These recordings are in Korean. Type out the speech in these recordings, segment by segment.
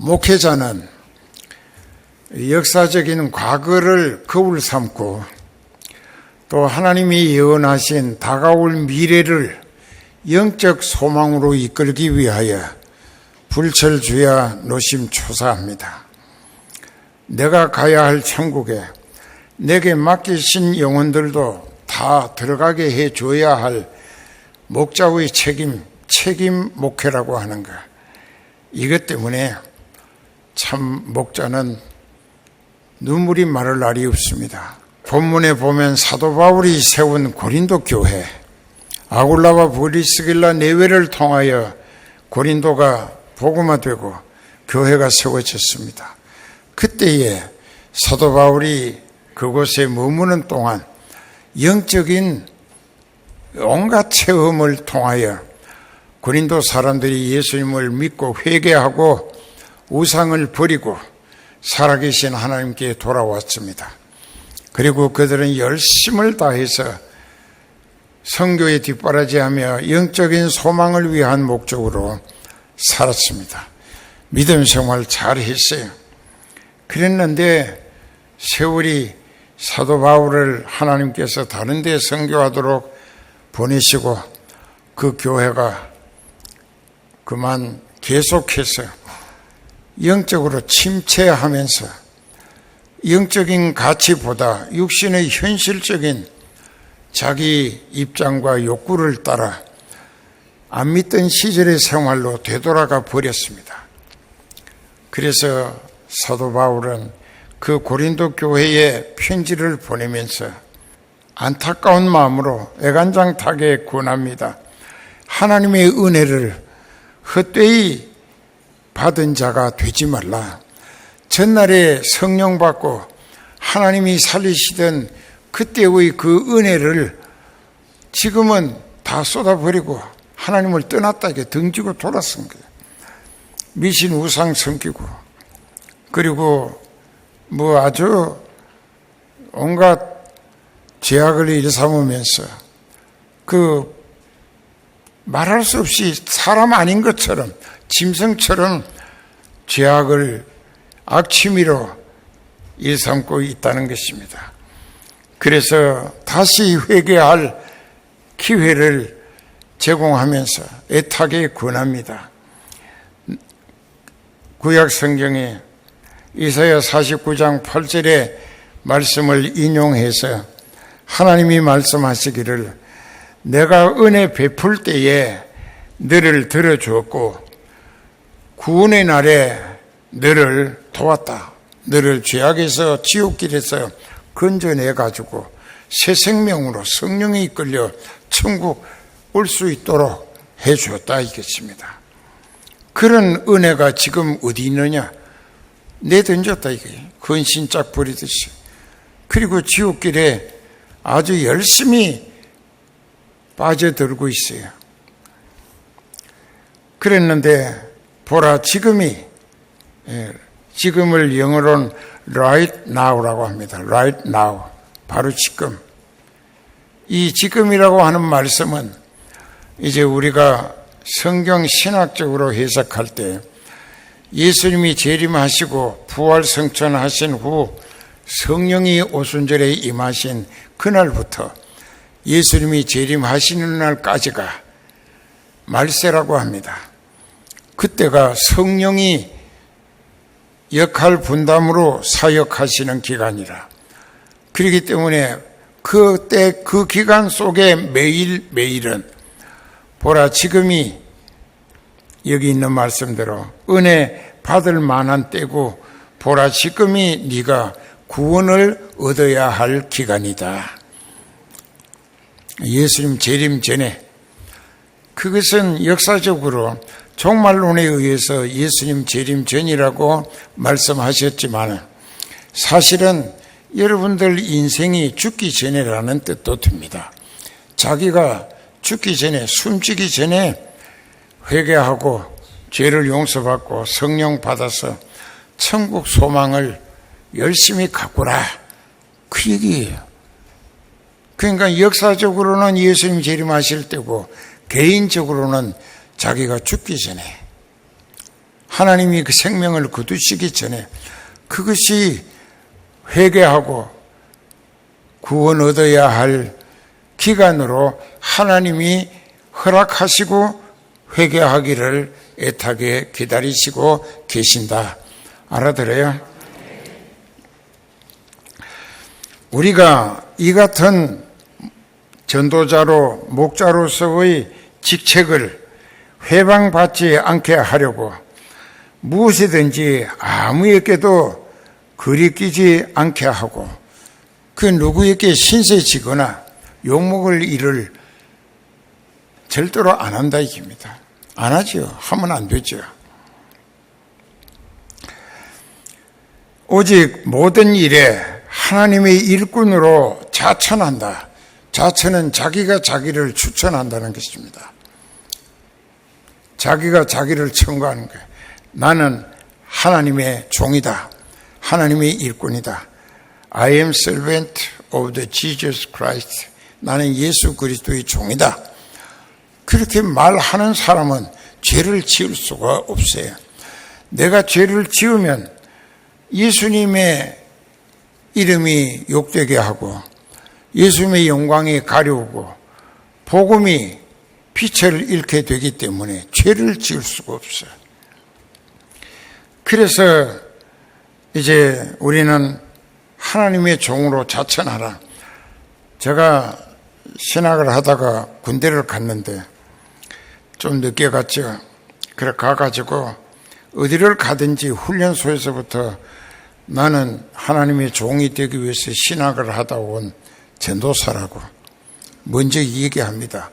목회자는 역사적인 과거를 거울 삼고 또 하나님이 예언하신 다가올 미래를 영적 소망으로 이끌기 위하여 불철주야 노심초사합니다. 내가 가야 할 천국에 내게 맡기신 영혼들도 다 들어가게 해줘야 할 목자의 책임 목회라고 하는 것. 이것 때문에 참 목자는 눈물이 마를 날이 없습니다. 본문에 보면 사도 바울이 세운 고린도 교회, 아굴라와 브리스길라 내외를 통하여 고린도가 복음화되고 교회가 세워졌습니다. 그때에 사도 바울이 그곳에 머무는 동안 영적인 온갖 체험을 통하여 고린도 사람들이 예수님을 믿고 회개하고 우상을 버리고 살아계신 하나님께 돌아왔습니다. 그리고 그들은 열심을 다해서 선교에 뒷바라지하며 영적인 소망을 위한 목적으로 살았습니다. 믿음 생활 잘했어요. 그랬는데 세월이 사도 바울을 하나님께서 다른 데 선교하도록 보내시고 그 교회가 그만 계속해서 영적으로 침체하면서 영적인 가치보다 육신의 현실적인 자기 입장과 욕구를 따라 안 믿던 시절의 생활로 되돌아가 버렸습니다. 그래서 사도 바울은 그 고린도 교회에 편지를 보내면서 안타까운 마음으로 애간장타게 권합니다. 하나님의 은혜를 헛되이 받은 자가 되지 말라. 전날에 성령 받고 하나님이 살리시던 그때의 그 은혜를 지금은 다 쏟아버리고 하나님을 떠났다 이게 등지고 돌아선 거예요. 미신 우상 섬기고 그리고 아주 온갖 죄악을 일삼으면서 그 말할 수 없이 사람 아닌 것처럼 짐승처럼 죄악을 악취미로 일삼고 있다는 것입니다. 그래서 다시 회개할 기회를 제공하면서 애타게 권합니다. 구약 성경에 이사야 49장 8절의 말씀을 인용해서 하나님이 말씀하시기를 내가 은혜 베풀 때에 너를 들어주었고 구원의 날에 너를 도왔다. 너를 죄악에서 지옥길에서 건져내가지고 새 생명으로 성령이 이끌려 천국 올 수 있도록 해주었다 이겠습니다. 그런 은혜가 지금 어디 있느냐? 내던졌다 이게 헌신짝 버리듯이. 그리고 지옥길에 아주 열심히 빠져들고 있어요. 그랬는데 보라 지금을 영어로는 right now라고 합니다. right now. 바로 지금. 이 지금이라고 하는 말씀은 이제 우리가 성경 신학적으로 해석할 때 예수님이 재림하시고 부활 성천하신 후 성령이 오순절에 임하신 그날부터 예수님이 재림하시는 날까지가 말세라고 합니다. 그때가 성령이 역할 분담으로 사역하시는 기간이라. 그렇기 때문에 그때 그 기간 속에 매일은 보라 지금이 여기 있는 말씀대로 은혜 받을 만한 때고 보라 지금이 네가 구원을 얻어야 할 기간이다. 예수님 재림 전에 그것은 역사적으로 종말론에 의해서 예수님 재림 전이라고 말씀하셨지만 사실은 여러분들 인생이 죽기 전에라는 뜻도 듭니다. 자기가 죽기 전에 숨지기 전에 회개하고 죄를 용서받고 성령 받아서 천국 소망을 열심히 가꾸라 그 얘기예요. 그러니까 역사적으로는 예수님 재림하실 때고 개인적으로는 자기가 죽기 전에 하나님이 그 생명을 거두시기 전에 그것이 회개하고 구원 얻어야 할 기간으로 하나님이 허락하시고 회개하기를 애타게 기다리시고 계신다. 알아들어요? 우리가 이 같은 전도자로 목자로서의 직책을 회방받지 않게 하려고 무엇이든지 아무에게도 거리끼지 않게 하고 그 누구에게 신세지거나 욕먹을 일을 절대로 안 한다 이깁니다. 안 하죠. 하면 안 되죠. 오직 모든 일에 하나님의 일꾼으로 자천한다. 자천은 자기가 자기를 추천한다는 것입니다. 자기가 자기를 청구하는 거예요. 나는 하나님의 종이다. 하나님의 일꾼이다. I am servant of the Jesus Christ. 나는 예수 그리스도의 종이다. 그렇게 말하는 사람은 죄를 지을 수가 없어요. 내가 죄를 지으면 예수님의 이름이 욕되게 하고 예수님의 영광이 가려우고 복음이 빛을 잃게 되기 때문에 죄를 지을 수가 없어요. 그래서 이제 우리는 하나님의 종으로 자천하라. 제가 신학을 하다가 군대를 갔는데 좀 늦게 갔죠. 그래 가가지고 어디를 가든지 훈련소에서부터 나는 하나님의 종이 되기 위해서 신학을 하다 온 전도사라고 먼저 얘기합니다.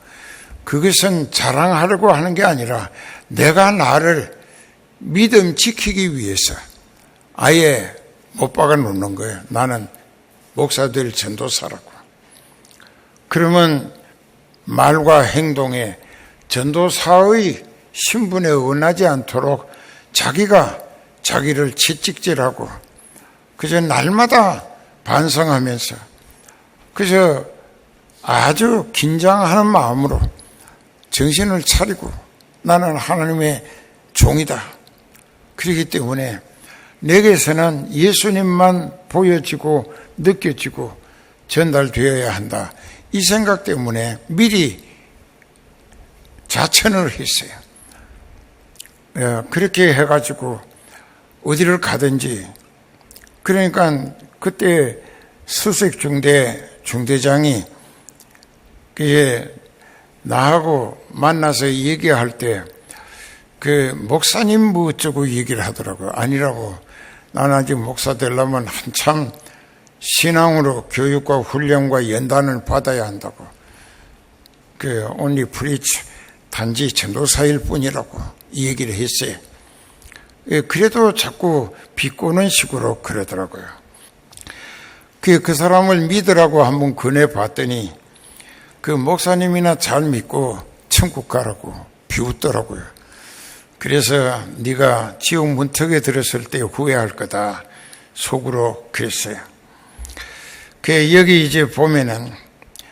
그것은 자랑하려고 하는 게 아니라 내가 나를 믿음 지키기 위해서 아예 못 박아 놓는 거예요. 나는 목사들 전도사라고. 그러면 말과 행동에 전도사의 신분에 어긋나지 않도록 자기가 자기를 채찍질하고 그저 날마다 반성하면서 그저 아주 긴장하는 마음으로 정신을 차리고 나는 하나님의 종이다. 그렇기 때문에 내게서는 예수님만 보여지고 느껴지고 전달되어야 한다. 이 생각 때문에 미리 자천을 했어요. 그렇게 해가지고 어디를 가든지 그러니까 그때 수색 중대장이 나하고 만나서 얘기할 때 그 목사님 뭐 어쩌고 얘기를 하더라고요. 아니라고. 나는 아직 목사 되려면 한참 신앙으로 교육과 훈련과 연단을 받아야 한다고. 그 only preach 단지 전도사일 뿐이라고 이 얘기를 했어요. 그래도 자꾸 비꼬는 식으로 그러더라고요. 그 사람을 믿으라고 한번 권해봤더니 그 목사님이나 잘 믿고 천국 가라고 비웃더라고요. 그래서 네가 지옥 문턱에 들었을 때 후회할 거다 속으로 그랬어요. 여기 이제 보면은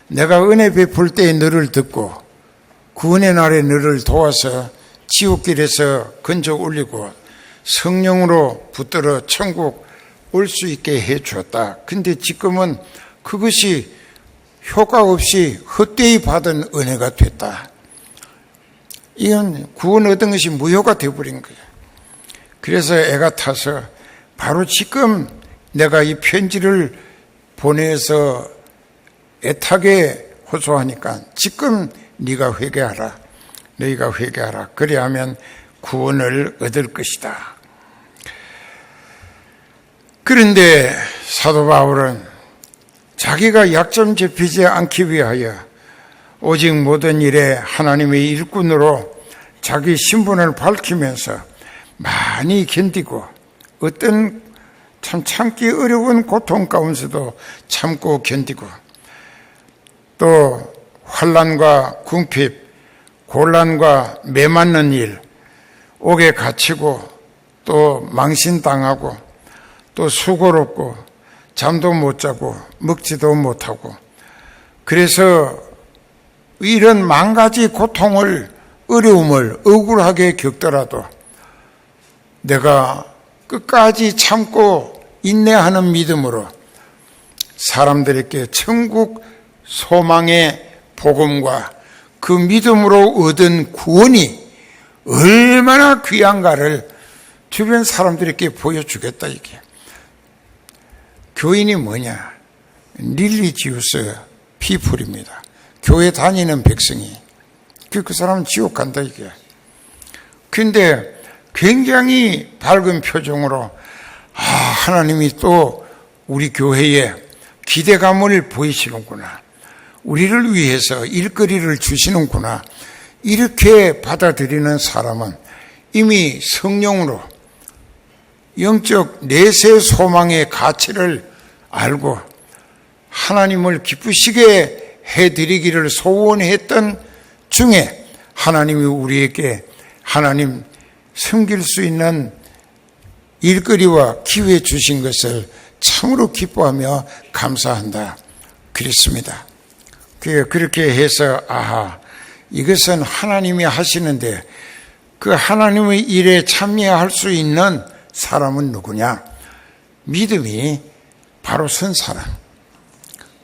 내가 은혜 베풀 때 너를 듣고 구원의 날에 너를 도와서 지옥길에서 건져 올리고 성령으로 붙들어 천국 올 수 있게 해 주었다. 근데 지금은 그것이 효과 없이 헛되이 받은 은혜가 됐다. 이건 구원 얻은 것이 무효가 되어버린 거예요. 그래서 애가 타서 바로 지금 내가 이 편지를 보내서 애타게 호소하니까 지금 네가 회개하라. 너희가 회개하라. 그래야만 구원을 얻을 것이다. 그런데 사도 바울은 자기가 약점 잡히지 않기 위하여 오직 모든 일에 하나님의 일꾼으로 자기 신분을 밝히면서 많이 견디고 어떤 참 참기 어려운 고통 가운데서도 참고 견디고 또 환난과 궁핍, 곤란과 매맞는 일, 옥에 갇히고 또 망신당하고 또 수고롭고 잠도 못 자고 먹지도 못하고 그래서 이런 만 가지 고통을 어려움을 억울하게 겪더라도 내가 끝까지 참고 인내하는 믿음으로 사람들에게 천국 소망의 복음과 그 믿음으로 얻은 구원이 얼마나 귀한가를 주변 사람들에게 보여주겠다 이게. 교인이 뭐냐? 릴리지우스 피플입니다. 교회 다니는 백성이. 그 사람은 지옥 간다 이게. 근데 굉장히 밝은 표정으로 하나님이 또 우리 교회에 기대감을 보이시는구나. 우리를 위해서 일거리를 주시는구나. 이렇게 받아들이는 사람은 이미 성령으로 영적 내세 소망의 가치를 알고 하나님을 기쁘시게 해드리기를 소원했던 중에 하나님이 우리에게 하나님 섬길 수 있는 일거리와 기회 주신 것을 참으로 기뻐하며 감사한다. 그랬습니다. 그렇게 해서 이것은 하나님이 하시는데 그 하나님의 일에 참여할 수 있는 사람은 누구냐? 믿음이 바로 선 사람.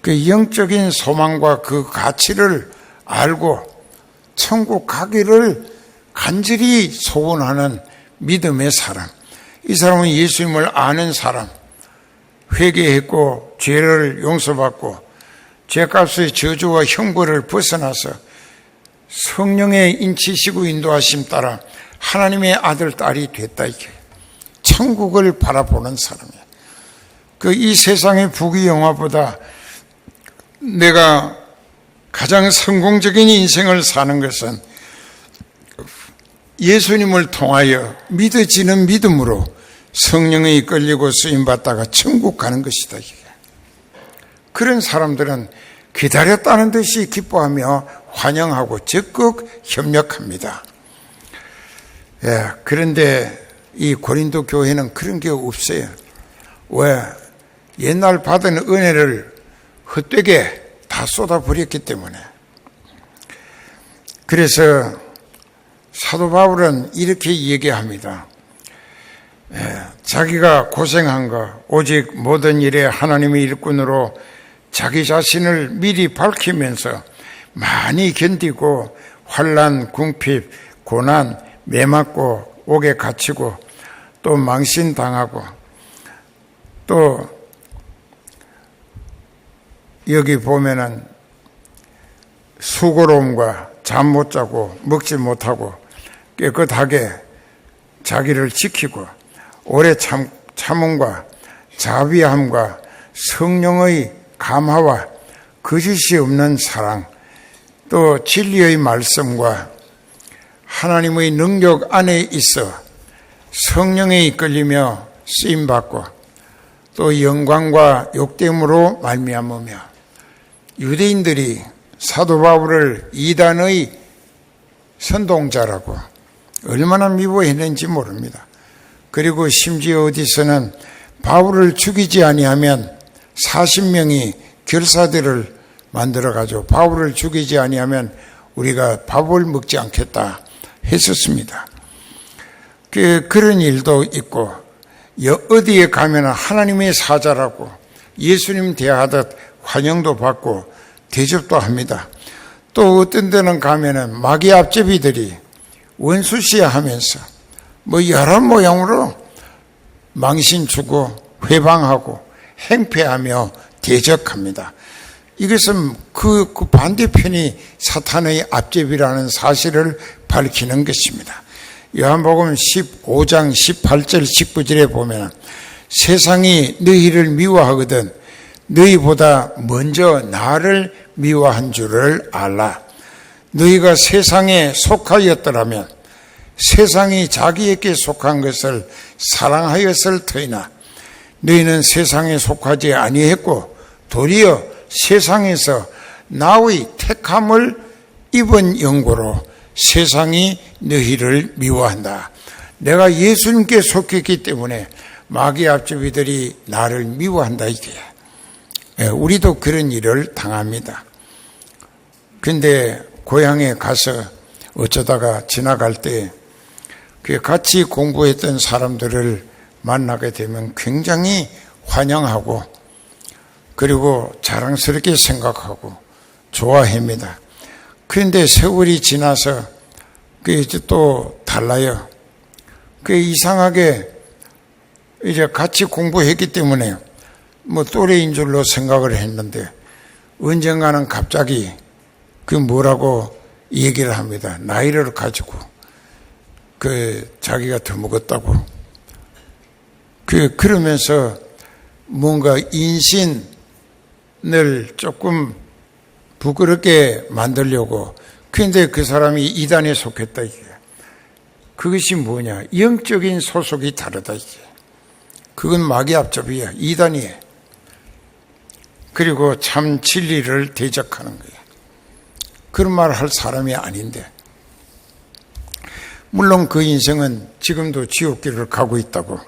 그 영적인 소망과 그 가치를 알고 천국 가기를 간절히 소원하는 믿음의 사람. 이 사람은 예수님을 아는 사람. 회개했고 죄를 용서받고 죄값의 저주와 형벌을 벗어나서 성령의 인치시고 인도하심 따라 하나님의 아들, 딸이 됐다 이게. 천국을 바라보는 사람이에요. 이 세상의 부귀영화보다 내가 가장 성공적인 인생을 사는 것은 예수님을 통하여 믿어지는 믿음으로 성령에 이끌리고 쓰임받다가 천국 가는 것이다. 그런 사람들은 기다렸다는 듯이 기뻐하며 환영하고 적극 협력합니다. 그런데 이 고린도 교회는 그런 게 없어요. 왜? 옛날 받은 은혜를 헛되게 다 쏟아버렸기 때문에. 그래서 사도 바울은 이렇게 얘기합니다. 자기가 고생한 거 오직 모든 일에 하나님의 일꾼으로 자기 자신을 미리 밝히면서 많이 견디고 환난, 궁핍, 고난, 매맞고 옥에 갇히고 또 망신당하고 또 여기 보면은 수고로움과 잠 못 자고 먹지 못하고 깨끗하게 자기를 지키고 오래 참음과 자비함과 성령의 감화와 거짓이 없는 사랑 또 진리의 말씀과 하나님의 능력 안에 있어 성령에 이끌리며 쓰임받고 또 영광과 욕됨으로 말미암으며 유대인들이 사도 바울을 이단의 선동자라고 얼마나 미워했는지 모릅니다. 그리고 심지어 어디서는 바울을 죽이지 아니하면 40명이 결사들을 만들어가지고 바울을 죽이지 아니하면 우리가 밥을 먹지 않겠다 했었습니다. 그런 일도 있고 어디에 가면 하나님의 사자라고 예수님 대하듯 환영도 받고 대접도 합니다. 또 어떤 데는 가면은 마귀 앞제비들이 원수시하면서 여러 모양으로 망신 주고 회방하고 행패하며 대적합니다. 이것은 그 반대편이 사탄의 앞제비라는 사실을 밝히는 것입니다. 요한복음 15장 18절 19절에 보면 세상이 너희를 미워하거든 너희보다 먼저 나를 미워한 줄을 알라. 너희가 세상에 속하였더라면 세상이 자기에게 속한 것을 사랑하였을 터이나 너희는 세상에 속하지 아니했고 도리어 세상에서 나의 택함을 입은 연고로 세상이 너희를 미워한다. 내가 예수님께 속했기 때문에 마귀 앞제비들이 나를 미워한다 이게. 우리도 그런 일을 당합니다. 근데 고향에 가서 어쩌다가 지나갈 때 같이 공부했던 사람들을 만나게 되면 굉장히 환영하고 그리고 자랑스럽게 생각하고 좋아합니다. 그런데 세월이 지나서 그게 이제 또 달라요. 그게 이상하게 이제 같이 공부했기 때문에 뭐 또래인 줄로 생각을 했는데 언젠가는 갑자기 그 뭐라고 얘기를 합니다. 나이를 가지고 자기가 더 먹었다고. 그러면서 뭔가 인신을 조금 부끄럽게 만들려고. 그런데 그 사람이 이단에 속했다 이게. 그것이 뭐냐? 영적인 소속이 다르다 이게. 그건 마귀압접이야. 이단이에요. 그리고 참 진리를 대적하는 거예요. 그런 말을 할 사람이 아닌데. 물론 그 인생은 지금도 지옥길을 가고 있다고.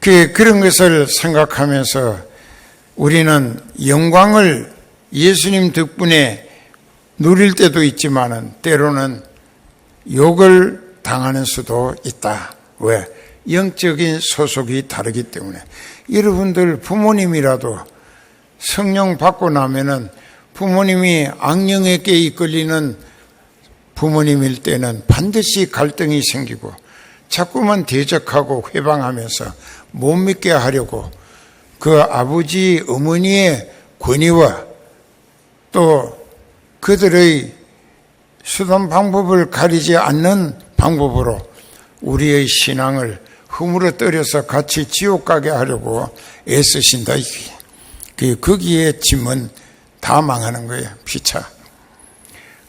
그런 것을 생각하면서 우리는 영광을 예수님 덕분에 누릴 때도 있지만은 때로는 욕을 당하는 수도 있다. 왜? 영적인 소속이 다르기 때문에. 여러분들 부모님이라도 성령 받고 나면은 부모님이 악령에게 이끌리는 부모님일 때는 반드시 갈등이 생기고 자꾸만 대적하고 회방하면서 못 믿게 하려고 그 아버지 어머니의 권위와 또 그들의 수단 방법을 가리지 않는 방법으로 우리의 신앙을 허물어뜨려서 같이 지옥 가게 하려고 애쓰신다. 거기에 짐은 다 망하는 거예요. 피차.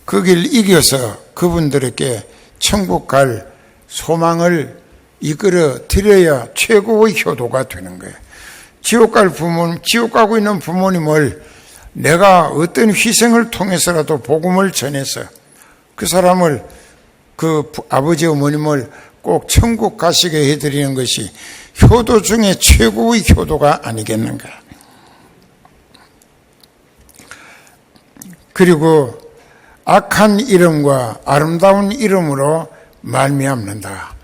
거길 이겨서 그분들에게 천국 갈 소망을 이끌어 드려야 최고의 효도가 되는 거예요. 지옥 가고 있는 부모님을 내가 어떤 희생을 통해서라도 복음을 전해서 그 사람을, 그 아버지 어머님을 꼭 천국 가시게 해드리는 것이 효도 중에 최고의 효도가 아니겠는가. 그리고 악한 이름과 아름다운 이름으로 말미암는다.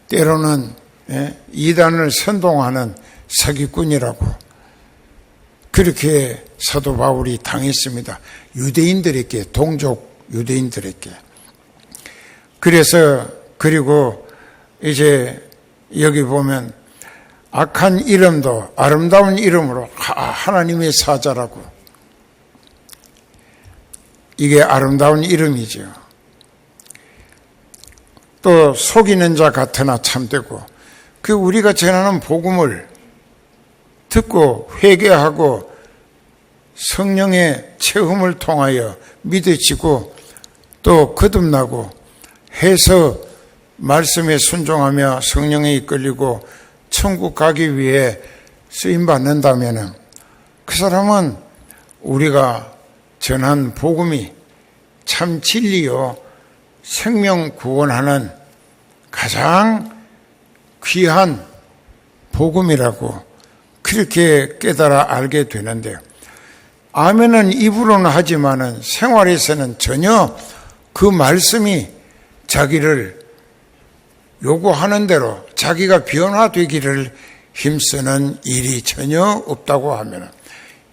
때로는 이단을 선동하는 사기꾼이라고 그렇게 사도 바울이 당했습니다. 유대인들에게, 동족 유대인들에게. 그리고 이제 여기 보면 악한 이름도 아름다운 이름으로 하나님의 사자라고. 이게 아름다운 이름이죠. 또 속이는 자 같으나 참되고, 우리가 전하는 복음을 듣고 회개하고 성령의 체험을 통하여 믿어지고 또 거듭나고 해서 말씀에 순종하며 성령에 이끌리고 천국 가기 위해 쓰임받는다면 그 사람은 우리가 전한 복음이 참 진리요 생명 구원하는 가장 귀한 복음이라고 그렇게 깨달아 알게 되는데, 아멘은 입으로는 하지만은 생활에서는 전혀 그 말씀이 자기를 요구하는 대로 자기가 변화되기를 힘쓰는 일이 전혀 없다고 하면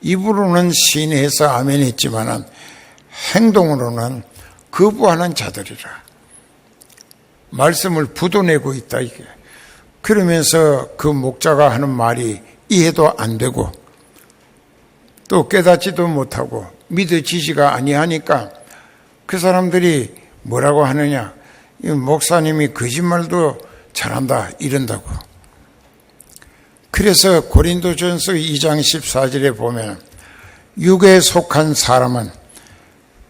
입으로는 시인해서 아멘 했지만은 행동으로는 거부하는 자들이라. 말씀을 부도내고 있다 이게. 그러면서 그 목자가 하는 말이 이해도 안 되고 또 깨닫지도 못하고 믿어지지가 아니하니까 그 사람들이 뭐라고 하느냐, 목사님이 거짓말도 잘한다 이런다고. 그래서 고린도전서 2장 14절에 보면 육에 속한 사람은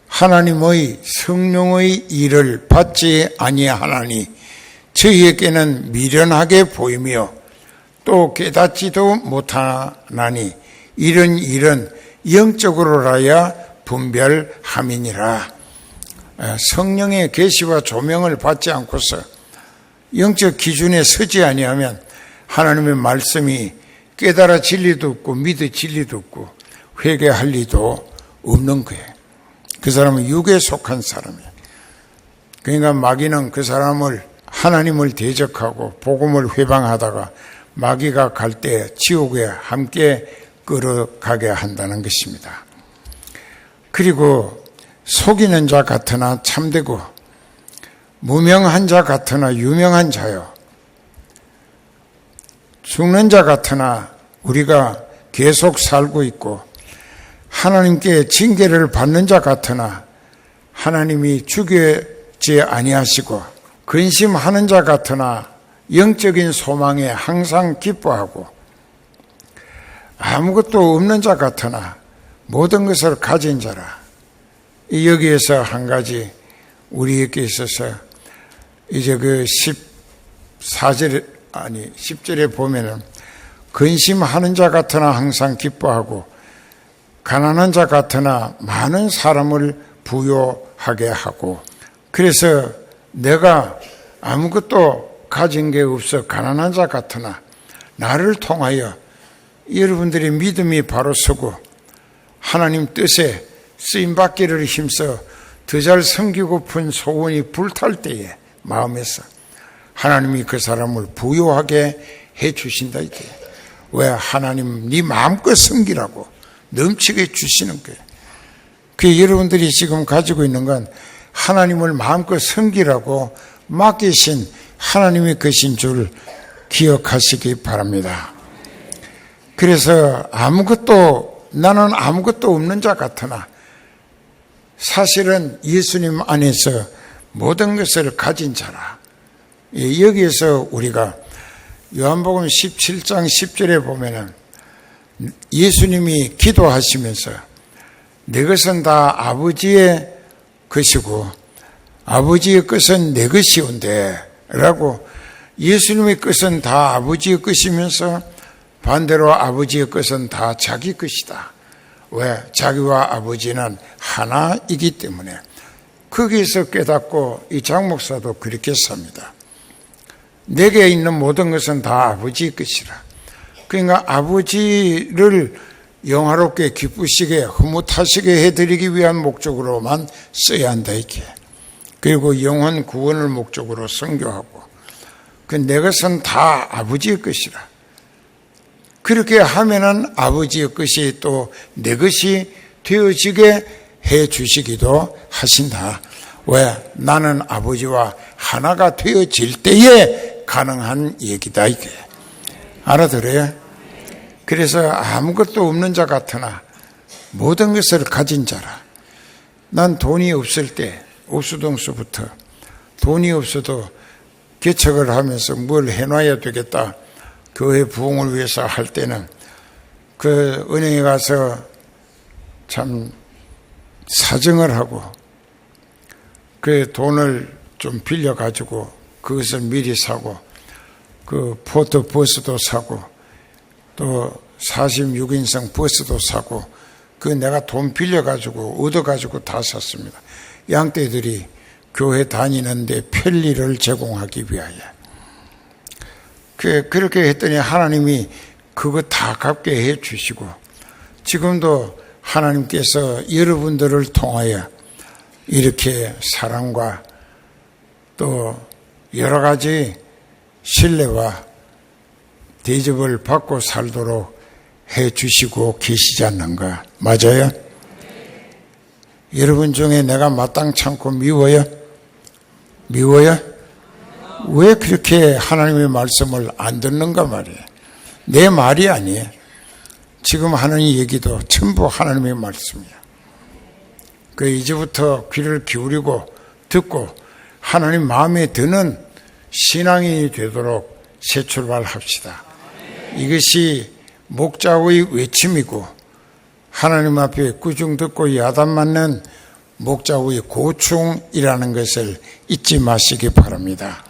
하나님의 성령의 일을 받지 아니하나니 저희에게는 미련하게 보이며 또 깨닫지도 못하나니 이런 일은 영적으로라야 분별함이니라. 성령의 계시와 조명을 받지 않고서 영적 기준에 서지 아니하면 하나님의 말씀이 깨달아질 리도 없고 믿어질 리도 없고 회개할 리도 없는 거예요. 그 사람은 육에 속한 사람이에요. 그러니까 마귀는 그 사람을 하나님을 대적하고 복음을 회방하다가 마귀가 갈 때 지옥에 함께 끌어가게 한다는 것입니다. 그리고 속이는 자 같으나 참되고 무명한 자 같으나 유명한 자요, 죽는 자 같으나 우리가 계속 살고 있고 하나님께 징계를 받는 자 같으나 하나님이 죽이지 아니하시고 근심하는 자 같으나 영적인 소망에 항상 기뻐하고 아무것도 없는 자 같으나 모든 것을 가진 자라. 여기에서 한 가지 우리에게 있어서 이제 그 10절에 보면은 근심하는 자 같으나 항상 기뻐하고 가난한 자 같으나 많은 사람을 부요하게 하고, 그래서 내가 아무것도 가진 게 없어 가난한 자 같으나 나를 통하여 여러분들의 믿음이 바로 서고 하나님 뜻에 쓰임받기를 힘써 더 잘 섬기고픈 소원이 불탈 때에 마음에서 하나님이 그 사람을 부요하게 해 주신다. 이게 왜? 하나님 네 마음껏 섬기라고 넘치게 주시는 거예요. 그 여러분들이 지금 가지고 있는 건 하나님을 마음껏 섬기라고 맡기신 하나님의 것인 줄 기억하시기 바랍니다. 그래서 나는 아무것도 없는 자 같으나 사실은 예수님 안에서 모든 것을 가진 자라. 여기에서 우리가 요한복음 17장 10절에 보면은 예수님이 기도하시면서 내 것은 다 아버지의 것이고 아버지의 것은 내 것이온데 라고, 예수님의 것은 다 아버지의 것이면서 반대로 아버지의 것은 다 자기 것이다. 왜? 자기와 아버지는 하나이기 때문에. 거기에서 깨닫고 이 장목사도 그렇게 삽니다. 내게 있는 모든 것은 다 아버지의 것이라. 그러니까 아버지를 영화롭게 기쁘시게 흐뭇하시게 해드리기 위한 목적으로만 써야 한다 이게. 그리고 영혼 구원을 목적으로 선교하고, 내 것은 다 아버지의 것이라. 그렇게 하면은 아버지의 것이 또 내 것이 되어지게 해 주시기도 하신다. 왜? 나는 아버지와 하나가 되어질 때에 가능한 얘기다 이게. 알아들어요? 그래서 아무것도 없는 자 같으나 모든 것을 가진 자라. 난 돈이 없을 때 옥수동수부터 돈이 없어도 개척을 하면서 뭘 해놔야 되겠다, 교회 부흥을 위해서 할 때는 그 은행에 가서 참 사정을 하고 그 돈을 좀 빌려가지고 그것을 미리 사고 그 포트 버스도 사고 또 46인승 버스도 사고 그 내가 돈 빌려가지고 얻어가지고 다 샀습니다. 양떼들이 교회 다니는데 편리를 제공하기 위하여. 그렇게 했더니 하나님이 그거 다 갚게 해 주시고, 지금도 하나님께서 여러분들을 통하여 이렇게 사랑과 또 여러 가지 신뢰와 대접을 받고 살도록 해 주시고 계시지 않는가? 맞아요? 여러분 중에 내가 마땅찮고 미워요? 왜 그렇게 하나님의 말씀을 안 듣는가 말이에요. 내 말이 아니에요. 지금 하는 얘기도 전부 하나님의 말씀이에요. 이제부터 귀를 기울이고 듣고 하나님 마음에 드는 신앙인이 되도록 새 출발합시다. 이것이 목자의 외침이고 하나님 앞에 꾸중 듣고 야단 맞는 목자의 고충이라는 것을 잊지 마시기 바랍니다.